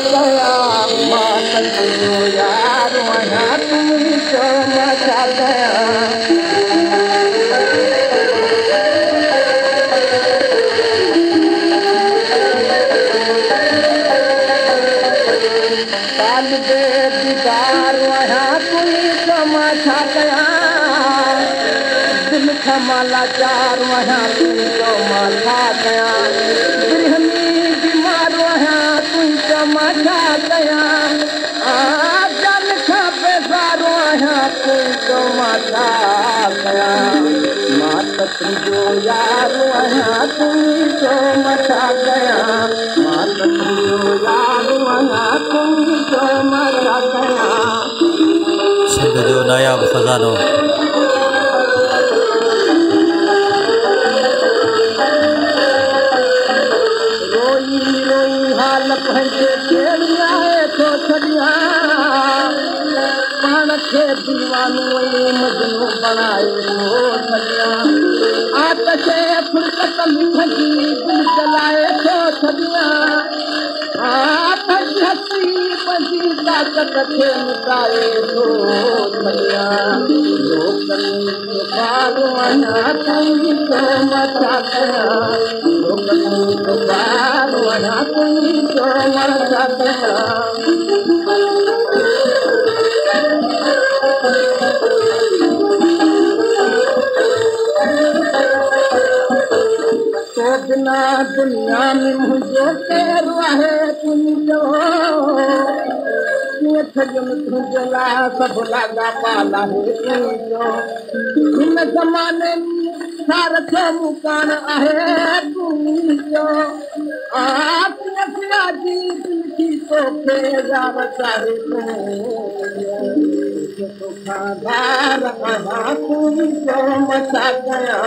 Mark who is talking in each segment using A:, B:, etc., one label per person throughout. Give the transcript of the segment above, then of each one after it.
A: कया मात तुझो यार वया तुझो मथा कया काल दे दीदार वया तुझो मथा कया दिल खमाला चार वया तुझो मथा कया बिरहनी बीमार वया तुझो मथा कया जल खा बेजार वया तुझो मथा कया मात तुझो यार वया तुझो मथा कया मात तुझो यार वया तुझो मथा कया
B: सिंध जो नायाब खज़ानो
A: हाल पंहिंजे खेलिया थो छॾिया पाण खे दीवानो मजनू बणाए थो छॾिया आतश फुर्सत मिठजी दिलि जलाए थो छॾिया पंहिंजी हसी पंहिंजी ताक़त खे मिटाए थो छॾिया बारो अञा तुंहिंजो मथा कया बारो अञा तुंहिंजो मथा कया तो बिना दुनिया में मुंहिंजो केरु आहे तुंहिंजो तुंहिंजे लाइ सभु लाॻा पाल आहे तुंहिंजो हिन ज़माने में सार जो मुकान आहे तुंहिंजो जी दिलि तोखे यार चाहे तोखार आहियां तुंहिंजो मथा कया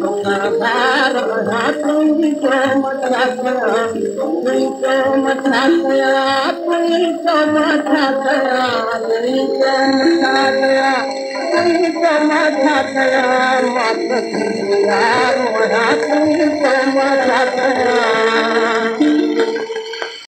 A: तोखार आहियां तुंहिंजो मथा कया तुंहिंजो मथा कया तुंहिंजो मथा कया तुंहिंजो मथा कया तुंहिंजो मथा कया मात तुंहिंजो यार वया तुंहिंजो मथा कया